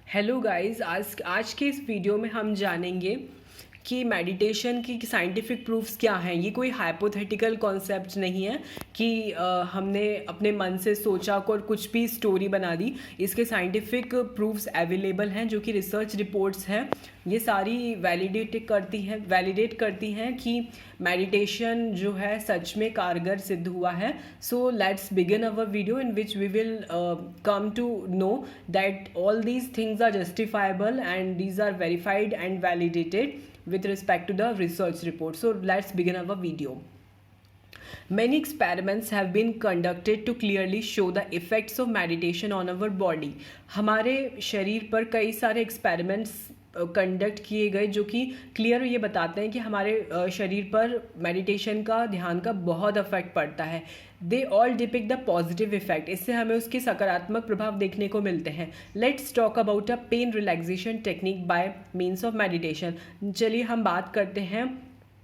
Hello guys, आज आज के इस वीडियो में हम जानेंगे कि मेडिटेशन की साइंटिफिक प्रूफ्स क्या हैं। ये कोई हाइपोथेटिकल कॉन्सेप्ट नहीं है कि हमने अपने मन से सोचा और कुछ भी स्टोरी बना दी। इसके साइंटिफिक प्रूफ्स अवेलेबल हैं, जो कि रिसर्च रिपोर्ट्स हैं। ये सारी वैलिडेट करती हैं कि मेडिटेशन जो है सच में कारगर सिद्ध हुआ है। So let's begin our video in which we will come to know that all these things are justifiable and these are verified and validated with respect to the research report. So let's begin our video. Many experiments have been conducted to clearly show the effects of meditation on our body. हमारे शरीर पर कई सारे experiments conduct किए गए जो कि clear ये बताते हैं कि हमारे शरीर पर मेडिटेशन का, ध्यान का बहुत इफेक्ट पड़ता है। They all depict the positive effect. इससे हमें उसके सकारात्मक प्रभाव देखने को मिलते हैं। Let's talk about a pain relaxation technique by means of meditation. चलिए हम बात करते हैं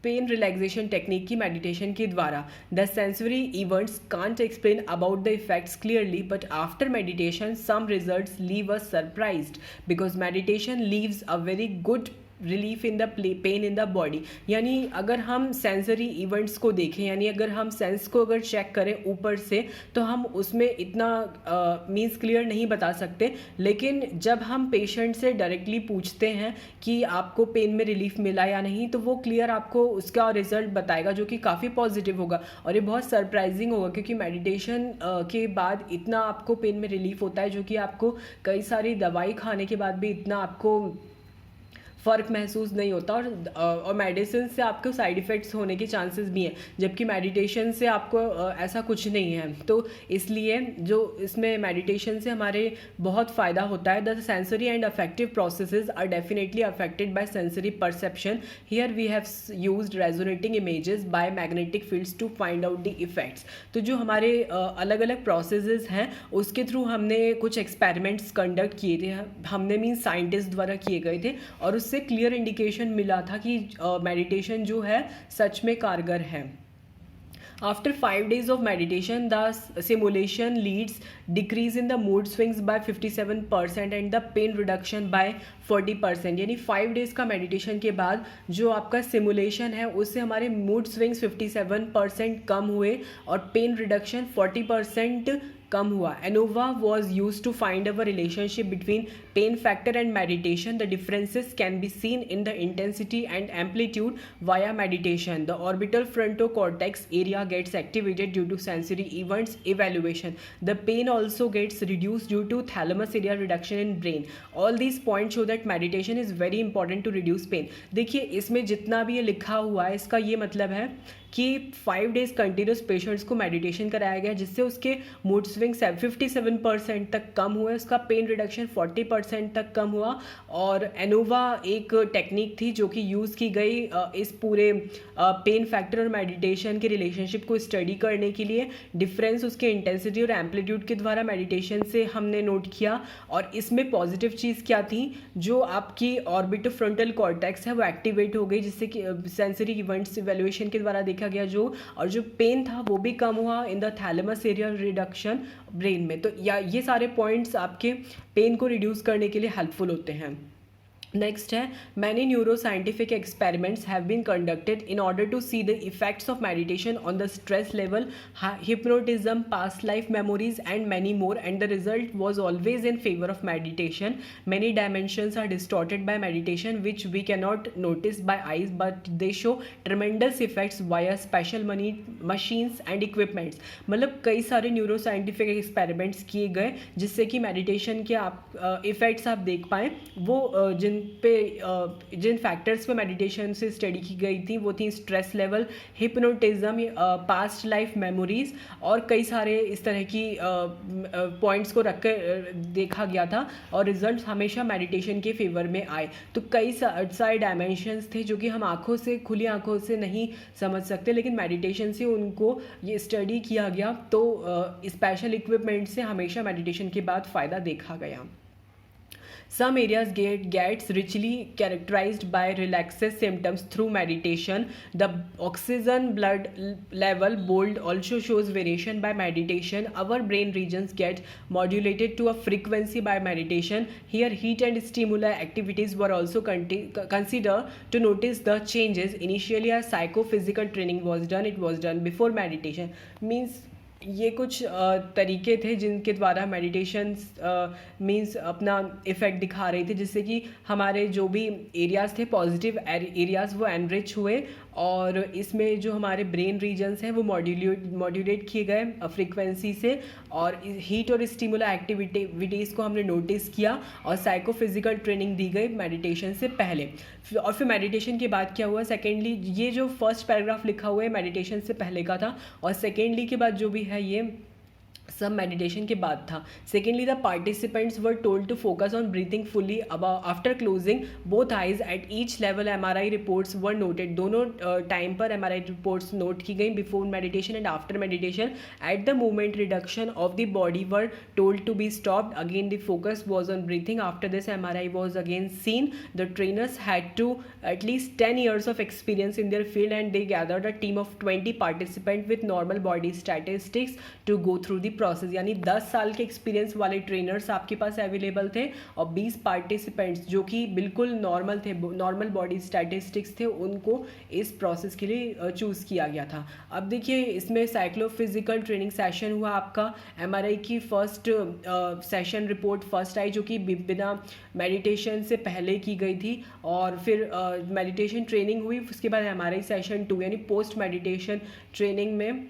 पेन रिलैक्सेशन टेक्निक की मेडिटेशन के द्वारा। The sensory events can't explain about the effects clearly, but after meditation some results leave us surprised because meditation leaves a very good relief in the pain in the body. यानी अगर हम sensory events को देखें, यानी अगर हम sense को अगर चेक करें ऊपर से, तो हम उसमें इतना मीन्स क्लियर नहीं बता सकते। लेकिन जब हम पेशेंट से डायरेक्टली पूछते हैं कि आपको पेन में रिलीफ मिला या नहीं, तो वो क्लियर आपको उसका रिजल्ट बताएगा, जो कि काफ़ी पॉजिटिव होगा। और ये बहुत सरप्राइजिंग होगा, क्योंकि मेडिटेशन के बाद इतना आपको पेन में रिलीफ होता है, जो कि आपको कई सारी दवाई खाने के बाद भी इतना आपको फ़र्क महसूस नहीं होता। और मेडिसिन से आपको साइड इफ़ेक्ट्स होने के चांसेस भी हैं, जबकि मेडिटेशन से आपको ऐसा कुछ नहीं है। तो इसलिए जो इसमें मेडिटेशन से हमारे बहुत फ़ायदा होता है। The sensory and affective processes are definitely affected by sensory perception. Here we have used resonating images by magnetic fields to find out the effects. तो जो हमारे अलग अलग प्रोसेसेस हैं, उसके थ्रू हमने कुछ एक्सपेरिमेंट्स कंडक्ट किए थे। हमने मीन्स साइंटिस्ट द्वारा किए गए थे, और उससे क्लियर इंडिकेशन मिला था कि मेडिटेशन जो है सच में कारगर है। After 5 days of meditation, the simulation leads decrease in the mood swings by 57% and the pain reduction by 40%। यानी 5 डेज़ का मेडिटेशन के बाद जो आपका सिमुलेशन है, उससे हमारे मूड स्विंग्स 57% कम हुए और पेन रिडक्शन 40% कम हुआ। ANOVA was use to find a relationship between pain factor and meditation. The differences can be seen in the intensity and amplitude via meditation. The orbital frontocortex area gets activated due to sensory events evaluation. The pain also gets reduced due to thalamus area reduction in brain. All these points show that meditation is very important to reduce pain. देखिए, इसमें जितना भी ये लिखा हुआ है, इसका ये मतलब है कि 5 डेज़ कंटिन्यूस पेशेंट्स को मेडिटेशन कराया गया, जिससे उसके मूड स्विंग 57% तक कम हुए, उसका पेन रिडक्शन 40% तक कम हुआ। और एनोवा एक टेक्निक थी जो कि यूज़ की गई इस पूरे पेन फैक्टर और मेडिटेशन के रिलेशनशिप को स्टडी करने के लिए। डिफरेंस उसके इंटेंसिटी और एम्पलीट्यूड के द्वारा मेडिटेशन से हमने नोट किया। और इसमें पॉजिटिव चीज़ क्या थी, जो आपकी ऑर्बिटोफ्रंटल कॉर्टेक्स है वो एक्टिवेट हो गई, जिससे कि सेंसरी इवेंट्स इवैल्यूएशन के द्वारा देखा गया जो, और जो पेन था वो भी कम हुआ in the thalamus area reduction brain में। तो ये सारे पॉइंट्स आपके पेन को रिड्यूस करने के लिए हेल्पफुल होते हैं। नेक्स्ट है, many neuro scientific experiments have been conducted in order to see the effects of meditation on the stress level, hypnotism, past life memories and many more, and the result was always in favor of meditation. Many dimensions are distorted by meditation which we cannot notice by eyes, but they show tremendous effects via special machines and equipments. मतलब कई सारे neuro scientific experiments किए गए, जिससे कि meditation के आप effects आप देख पाएँ। वो जिन फैक्टर्स पे मेडिटेशन से स्टडी की गई थी, वो थी stress level, hypnotism, past life memories, और कई सारे इस तरह की पॉइंट्स को रख कर देखा गया था, और रिजल्ट हमेशा मेडिटेशन के फेवर में आए। तो कई सारे डायमेंशंस थे जो कि हम आँखों से, खुली आँखों से नहीं समझ सकते, लेकिन मेडिटेशन से उनको ये स्टडी किया गया। तो स्पेशल इक्विपमेंट से हमेशा मेडिटेशन के बाद फ़ायदा देखा गया। Some areas gets richly characterized by relaxed symptoms through meditation. The oxygen blood level bold also shows variation by meditation. Our brain regions get modulated to a frequency by meditation. Here heat and stimuli activities were also considered to notice the changes. Initially a psychophysical training was done. It was done before meditation. Means ये कुछ तरीके थे जिनके द्वारा meditation means अपना effect दिखा रही थी, जिससे कि हमारे जो भी एरियाज़ थे पॉजिटिव एरियाज़ वो एनरिच हुए और इसमें जो हमारे ब्रेन रीजन्स हैं वो मॉड्यूलेट किए गए फ्रीक्वेंसी से और हीट और स्टिमुला एक्टिविटीज़ को हमने नोटिस किया और साइकोफिजिकल ट्रेनिंग दी गई मेडिटेशन से पहले। और फिर मेडिटेशन के बाद क्या हुआ, सेकेंडली ये जो फर्स्ट पैराग्राफ लिखा हुआ है मेडिटेशन से पहले का था और सेकेंडली के बाद जो भी है ये सब मेडिटेशन के बाद था। Secondly the participants were told to focus on breathing fully about after closing both eyes at each level. MRI reports were noted, दोनों टाइम पर एमआरआई रिपोर्ट्स नोट की गई before meditation and after meditation. At the moment reduction of the body were told to be stopped, again the focus was on breathing. After this MRI was again seen. The trainers had to at least 10 years of experience in their field and they gathered a team of 20 participants with normal body statistics to go through the process। यानी 10 साल के experience वाले trainers आपके पास available थे और 20 participants जो कि बिल्कुल नॉर्मल थे, नॉर्मल बॉडी स्टैटिस्टिक्स थे, उनको इस प्रोसेस के लिए चूज़ किया गया था। अब देखिए इसमें साइक्लोफिजिकल ट्रेनिंग सेशन हुआ आपका। एमआरआई की फर्स्ट सेशन रिपोर्ट फर्स्ट आई जो कि बिना मेडिटेशन से पहले की गई थी और फिर मेडिटेशन ट्रेनिंग हुई। उसके बाद एमआरआई सेशन 2 यानी पोस्ट मेडिटेशन ट्रेनिंग में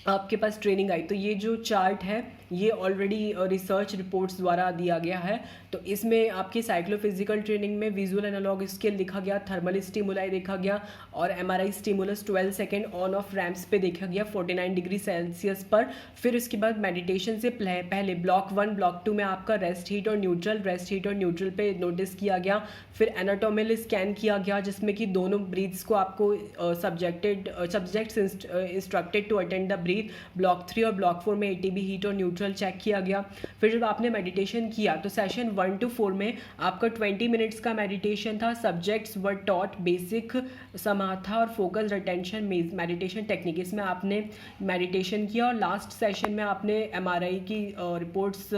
आपके पास ट्रेनिंग आई। तो ये जो चार्ट है ये ऑलरेडी रिसर्च रिपोर्ट्स द्वारा दिया गया है। तो इसमें आपकी साइक्लोफिजिकल ट्रेनिंग में विजुअल एनालॉग स्केल देखा गया, थर्मल स्टिमुलाई देखा गया और MRI stimulus 12 second on off ramps पे देखा गया 49 डिग्री सेल्सियस पर। फिर उसके बाद मेडिटेशन से पहले ब्लॉक 1 ब्लॉक 2 में आपका रेस्ट हीट और न्यूट्रल पे नोटिस किया गया। फिर एनाटोमिकल स्कैन किया गया जिसमें कि दोनों ब्रीथ्स को आपको subjects instructed to attend the breath. Block 3 और ब्लॉक 4 में एटीबी हीट और न्यूट्रल चेक किया गया। फिर जब आपने मेडिटेशन किया तो सेशन 1 to 4 में आपका 20 मिनट्स का मेडिटेशन था। सब्जेक्ट्स वर टॉट बेसिक समाधा और फोकस रिटेंशन मेडिटेशन टेक्निक, इसमें आपने मेडिटेशन किया और लास्ट सेशन में आपने एमआरआई की रिपोर्ट्स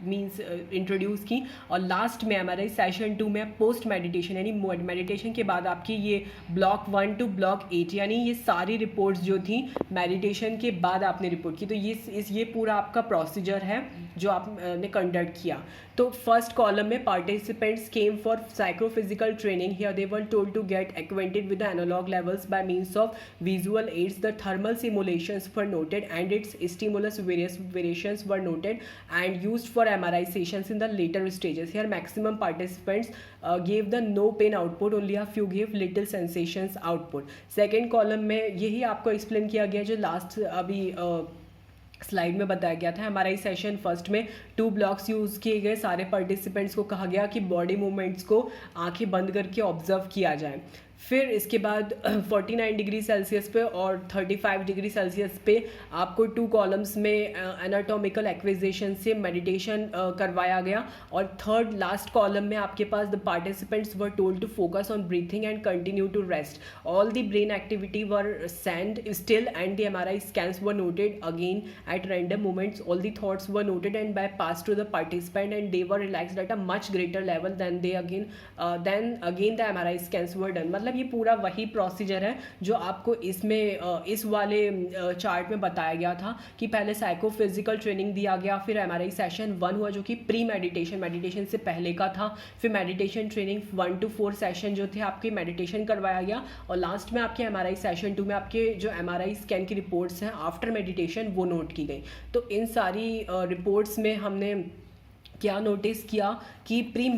मींस इंट्रोड्यूस की और लास्ट में एमआरआई सेशन 2 में पोस्ट मेडिटेशन यानी मेडिटेशन के बाद आपकी ये ब्लॉक 1 to ब्लॉक 8 यानी ये सारी रिपोर्ट्स जो थी मेडिटेशन के बाद आपने रिपोर्ट की। तो ये पूरा आपका प्रोसीजर है जो आपने कंडक्ट किया। तो फर्स्ट कॉलम में participants came for psychophysical training. Here they were told to get acquainted with the analog levels by means of visual aids. The thermal simulations were noted and its stimulus variations were noted and used for MRI sessions in the later stages. Here maximum participants gave the no pain output, only a few gave little sensations output. Second column में यही आपको explain किया गया जो last अभी slide में बताया गया था। हमारा इस सेशन फर्स्ट में 2 ब्लॉक्स यूज़ किए गए। सारे पार्टिसिपेंट्स को कहा गया कि बॉडी मूवमेंट्स को आंखें बंद करके ऑब्जर्व किया जाए। फिर इसके बाद 49 डिग्री सेल्सियस पे और 35 डिग्री सेल्सियस पे आपको 2 कॉलम्स में एनाटॉमिकल एक्विजिशन से मेडिटेशन करवाया गया और थर्ड लास्ट कॉलम में आपके पास the participants were told to focus on breathing and continue to rest. All the brain activity were send still and the MRI scans were noted again at random moments. All the thoughts were noted and by pass to the participant and they were relaxed at a much greater level then again the MRI scans were done. मतलब ये पूरा वही procedure है जो आपको इसमें इस वाले चार्ट में बताया गया था कि पहले साइकोफिजिकल ट्रेनिंग दिया गया, फिर एमआरआई सेशन 1 हुआ जो कि प्री मेडिटेशन से पहले का था, फिर मेडिटेशन ट्रेनिंग 1 to 4 सेशन जो थे आपके मेडिटेशन करवाया गया और लास्ट में आपके एमआरआई सेशन 2 में आपके जो एमआरआई स्कैन की रिपोर्ट्स हैं आफ्टर मेडिटेशन वो नोट की गई। तो इन सारी रिपोर्ट्स में हमने क्या नोटिस किया कि प्री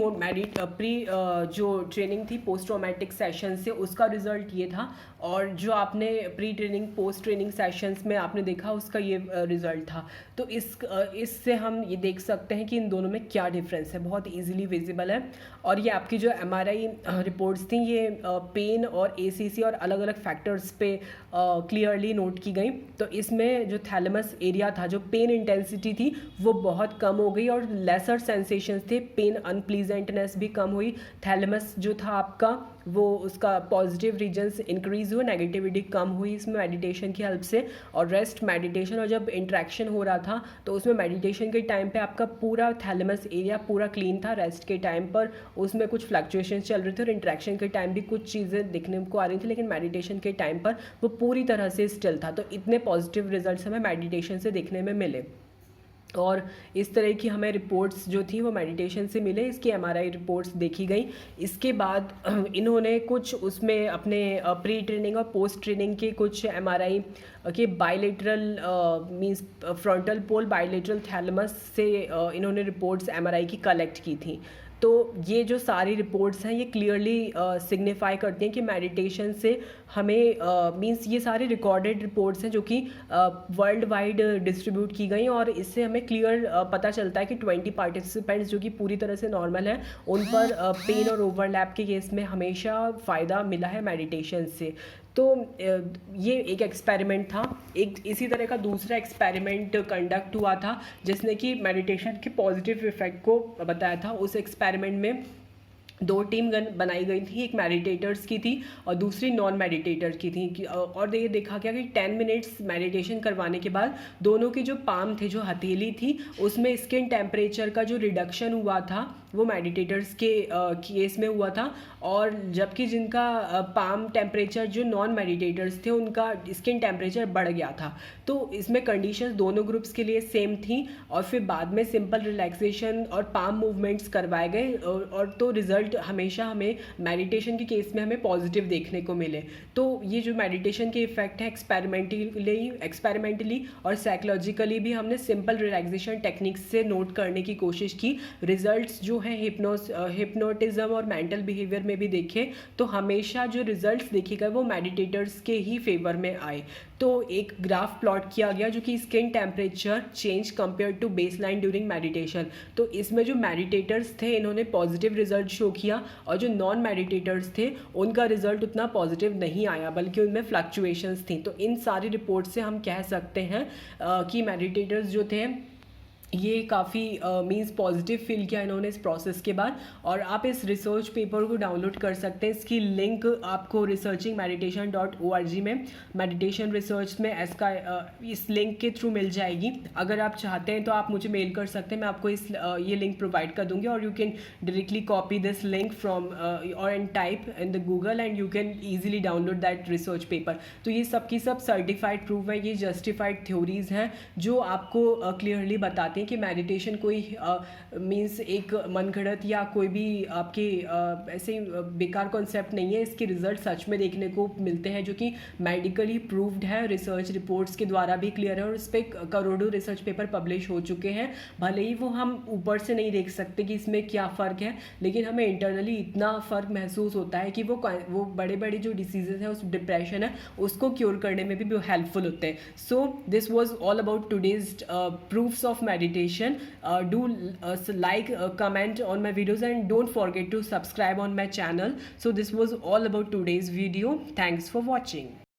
जो ट्रेनिंग थी पोस्ट ट्रॉमेटिक सेशन से उसका रिजल्ट ये था और जो आपने pre training post training sessions में आपने देखा उसका ये रिजल्ट था। तो इससे हम ये देख सकते हैं कि इन दोनों में क्या डिफरेंस है, बहुत इजीली विजिबल है। और ये आपकी जो एमआरआई रिपोर्ट्स थी ये पेन और एसीसी और अलग अलग फैक्टर्स पे क्लियरली नोट की गई। तो इसमें जो थैलेमस एरिया था, जो पेन इंटेंसिटी थी वो बहुत कम हो गई और लेसर और सेंसेशंस थे, पेन अनप्लीजेंटनेस भी कम हुई, थैलेमस जो था आपका वो उसका पॉजिटिव रीजन्स इंक्रीज हुए, नेगेटिविटी कम हुई इसमें मेडिटेशन की हेल्प से। और रेस्ट मेडिटेशन और जब इंट्रैक्शन हो रहा था तो उसमें मेडिटेशन के टाइम पे आपका पूरा थैलेमस एरिया पूरा क्लीन था, रेस्ट के टाइम पर उसमें कुछ फ्लक्चुएशन चल रहे थे और इंट्रैक्शन के टाइम भी कुछ चीज़ें दिखने को आ रही थी, लेकिन मेडिटेशन के टाइम पर वो पूरी तरह से स्टिल था। तो इतने पॉजिटिव रिजल्ट्स हमें मेडिटेशन से देखने में मिले और इस तरह की हमें रिपोर्ट्स जो थी वो मेडिटेशन से मिले, इसकी एमआरआई रिपोर्ट्स देखी गई। इसके बाद इन्होंने कुछ उसमें अपने प्री ट्रेनिंग और पोस्ट ट्रेनिंग के कुछ एमआरआई के बायलेटरल मींस फ्रंटल पोल बायलेटरल थैलेमस से इन्होंने रिपोर्ट्स एमआरआई की कलेक्ट की थी। तो ये जो सारी रिपोर्ट्स हैं ये क्लियरली सिग्निफाई करती हैं कि मेडिटेशन से हमें मींस ये सारी रिकॉर्डेड रिपोर्ट्स हैं जो कि वर्ल्ड वाइड डिस्ट्रीब्यूट की गई और इससे हमें क्लियर पता चलता है कि 20 पार्टिसिपेंट्स जो कि पूरी तरह से नॉर्मल हैं उन पर पेन और ओवरलैप के केस में हमेशा फ़ायदा मिला है मेडिटेशन से। तो ये एक एक्सपेरिमेंट था। एक इसी तरह का दूसरा एक्सपेरिमेंट कंडक्ट हुआ था जिसने कि मेडिटेशन के पॉजिटिव इफेक्ट को बताया था। उस एक्सपेरिमेंट में दो टीम बनाई गई थी, एक मेडिटेटर्स की थी और दूसरी नॉन मेडिटेटर की थी। और ये देखा गया कि 10 मिनट्स मेडिटेशन करवाने के बाद दोनों की जो पाम थे, जो हथेली थी, उसमें स्किन टेम्परेचर का जो रिडक्शन हुआ था वो मेडिटेटर्स के केस में हुआ था, और जबकि जिनका पाम टेम्परेचर जो नॉन मेडिटेटर्स थे उनका स्किन टेम्परेचर बढ़ गया था। तो इसमें कंडीशंस दोनों ग्रुप्स के लिए सेम थी और फिर बाद में सिंपल रिलैक्सेशन और पाम मूवमेंट्स करवाए गए और तो रिजल्ट हमेशा हमें मेडिटेशन के केस में हमें पॉजिटिव देखने को मिले। तो ये जो मेडिटेशन के इफेक्ट है एक्सपेरिमेंटली और साइकोलॉजिकली भी हमने सिंपल रिलैक्सेशन टेक्निक्स से नोट करने की कोशिश की। रिजल्ट्स जो है हिप्नोटिज्म और मेंटल बिहेवियर में भी देखे तो हमेशा जो रिजल्ट्स देखे गए वो मेडिटेटर्स के ही फेवर में आए। तो एक ग्राफ प्लॉट किया गया जो कि skin temperature change compare to baseline during meditation. तो इसमें जो मेडिटेटर्स थे इन्होंने पॉजिटिव रिजल्ट शो किया और जो नॉन मेडिटेटर्स थे उनका रिजल्ट उतना पॉजिटिव नहीं आया, बल्कि उनमें फ्लक्चुएशंस थी। तो इन सारी रिपोर्ट से हम कह सकते हैं कि मेडिटेटर्स जो थे ये काफ़ी मीन्स पॉजिटिव फील किया इन्होंने इस प्रोसेस के बाद। और आप इस रिसर्च पेपर को डाउनलोड कर सकते हैं। इसकी लिंक आपको researchingmeditation.org में मेडिटेशन रिसर्च में इस लिंक के थ्रू मिल जाएगी। अगर आप चाहते हैं तो आप मुझे मेल कर सकते हैं, मैं आपको ये लिंक प्रोवाइड कर दूंगी और you can directly copy this link from और and type in the Google and you can easily download that research paper. तो ये सब की सब सर्टिफाइड प्रूफ है, ये जस्टिफाइड थ्योरीज हैं जो आपको क्लियरली बताते हैं कि मेडिटेशन कोई मींस एक मनगढ़ंत या कोई भी आपके ऐसे बेकार कॉन्सेप्ट नहीं है। इसके रिजल्ट सच में देखने को मिलते हैं जो कि मेडिकली प्रूव्ड है, रिसर्च रिपोर्ट्स के द्वारा भी क्लियर है और इस पर करोड़ों रिसर्च पेपर पब्लिश हो चुके हैं। भले ही वो हम ऊपर से नहीं देख सकते कि इसमें क्या फ़र्क है, लेकिन हमें इंटरनली इतना फ़र्क महसूस होता है कि वो बड़े बड़े जो डिसीजेज हैं, उस डिप्रेशन है, उसको क्योर करने में भी हेल्पफुल होते हैं। So this was all about today's proofs of meditation. Do like, comment on my videos and don't forget to subscribe on my channel. So this was all about today's video. Thanks for watching.